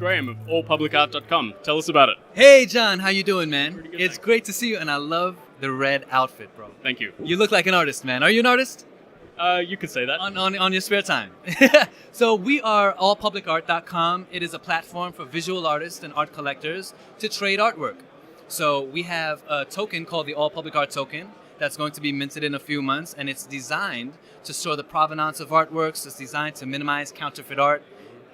Graham of allpublicart.com. Tell us about it. Hey, John, how you doing, man? Pretty good, It's thanks. great to see you, and I love the red outfit, bro. Thank you. You look like an artist, man. Are you an artist? You could say that. On your spare time. So we are allpublicart.com. It is a platform for visual artists and art collectors to trade artwork. So we have a token called the All Public Art token that's going to be minted in a few months, and it's designed to store the provenance of artworks. It's designed to minimize counterfeit art,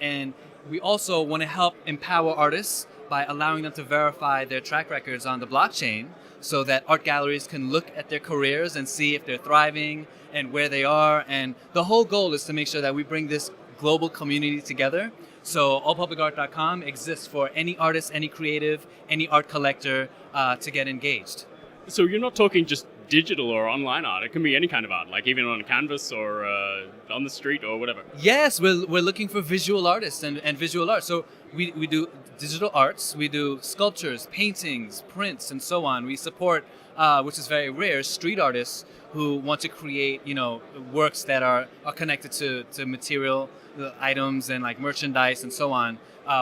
and we also want to help empower artists by allowing them to verify their track records on the blockchain so that art galleries can look at their careers and see if they're thriving and where they are. And the whole goal is to make sure that we bring this global community together. So allpublicart.com exists for any artist, any creative, any art collector to get engaged. So you're not talking just digital or online art. It can be any kind of art, like even on a canvas or on the street or whatever. Yes, we're looking for visual artists and visual art. So we do digital arts, we do sculptures, paintings, prints, and so on. We support, which is very rare, street artists who want to create, works that are connected to material items and like merchandise and so on.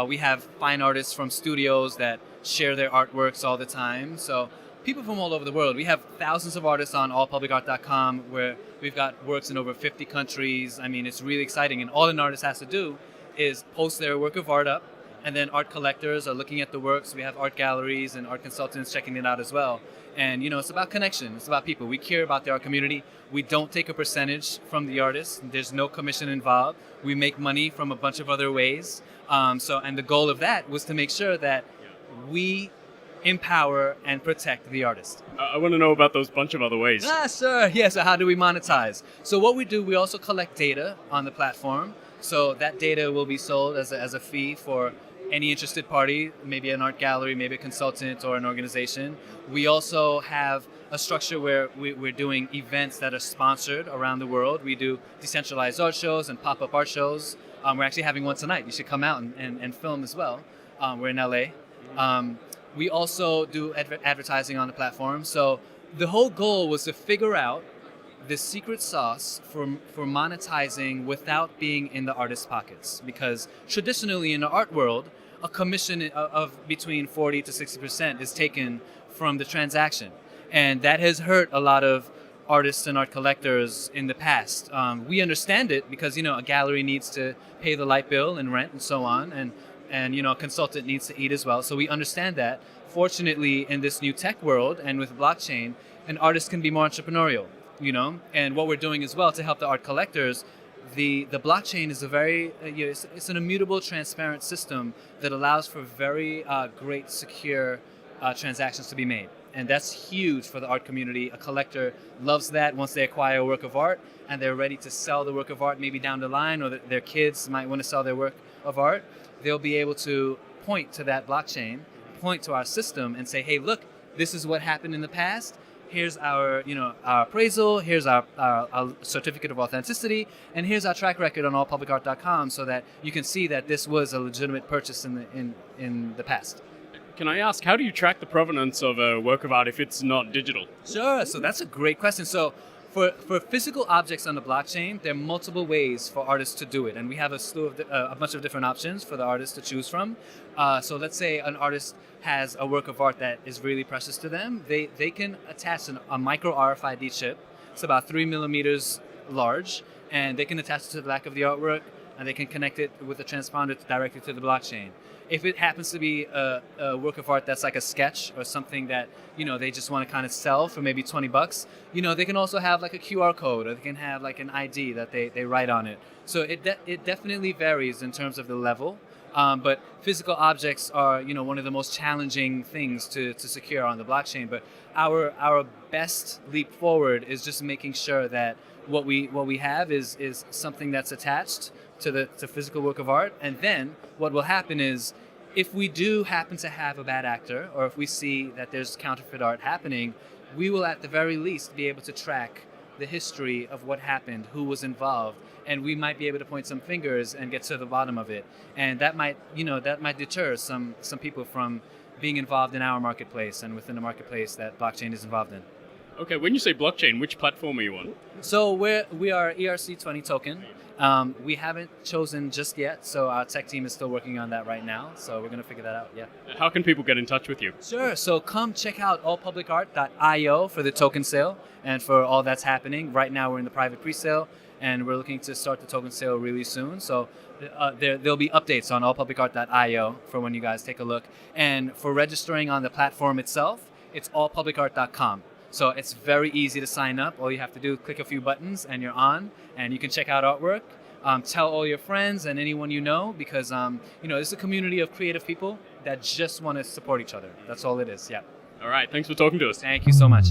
We have fine artists from studios that share their artworks all the time. So people from all over the world. We have thousands of artists on allpublicart.com where we've got works in over 50 countries. I mean, it's really exciting. And all an artist has to do is post their work of art up, and then art collectors are looking at the works. We have art galleries and art consultants checking it out as well. And, it's about connection. It's about people. We care about the art community. We don't take a percentage from the artists. There's no commission involved. We make money from a bunch of other ways. And the goal of that was to make sure that we empower and protect the artist. I want to know about those bunch of other ways. Sure. Yeah, so how do we monetize? So what we do, we also collect data on the platform. So that data will be sold as a fee for any interested party, maybe an art gallery, maybe a consultant or an organization. We also have a structure where we're doing events that are sponsored around the world. We do decentralized art shows and pop-up art shows. We're actually having one tonight. You should come out and film as well. We're in LA. We also do advertising on the platform. So the whole goal was to figure out the secret sauce for monetizing without being in the artist's pockets. Because traditionally in the art world, a commission of between 40 to 60% is taken from the transaction. And that has hurt a lot of artists and art collectors in the past. We understand it because, a gallery needs to pay the light bill and rent and so on. And a consultant needs to eat as well. So we understand that. Fortunately, in this new tech world and with blockchain, an artist can be more entrepreneurial, And what we're doing as well to help the art collectors, the blockchain is a very, it's an immutable, transparent system that allows for very great, secure transactions to be made. And that's huge for the art community. A collector loves that once they acquire a work of art and they're ready to sell the work of art maybe down the line, or their kids might want to sell their work of art. They'll be able to point to that blockchain, point to our system and say, hey, look, this is what happened in the past. Here's our, our appraisal, here's our certificate of authenticity, and here's our track record on allpublicart.com so that you can see that this was a legitimate purchase in the past. Can I ask, how do you track the provenance of a work of art if it's not digital? Sure, so that's a great question. So for physical objects on the blockchain, there are multiple ways for artists to do it, and we have a bunch of different options for the artists to choose from. So let's say an artist has a work of art that is really precious to them. They can attach a micro RFID chip. It's about 3 millimeters large, and they can attach it to the back of the artwork, and they can connect it with a transponder directly to the blockchain. If it happens to be a work of art that's like a sketch or something that, they just want to kind of sell for maybe $20, they can also have like a QR code, or they can have like an ID that they write on it. So it definitely varies in terms of the level. But physical objects are, one of the most challenging things to secure on the blockchain. But our best leap forward is just making sure that what we have is something that's attached to physical work of art. And then what will happen is, if we do happen to have a bad actor, or if we see that there's counterfeit art happening, we will at the very least be able to track the history of what happened, who was involved, and we might be able to point some fingers and get to the bottom of it. And that might deter some people from being involved in our marketplace and within the marketplace that blockchain is involved in. Okay, when you say blockchain, which platform are you on? So we are ERC20 token, We haven't chosen just yet, so our tech team is still working on that right now. So we're going to figure that out, yeah. How can people get in touch with you? Sure. So come check out allpublicart.io for the token sale and for all that's happening. Right now we're in the private pre-sale, and we're looking to start the token sale really soon. So there'll be updates on allpublicart.io for when you guys take a look. And for registering on the platform itself, it's allpublicart.com. So it's very easy to sign up. All you have to do is click a few buttons and you're on, and you can check out artwork. Tell all your friends and anyone you know, because it's a community of creative people that just want to support each other. That's all it is. Yeah. All right. Thanks for talking to us. Thank you so much.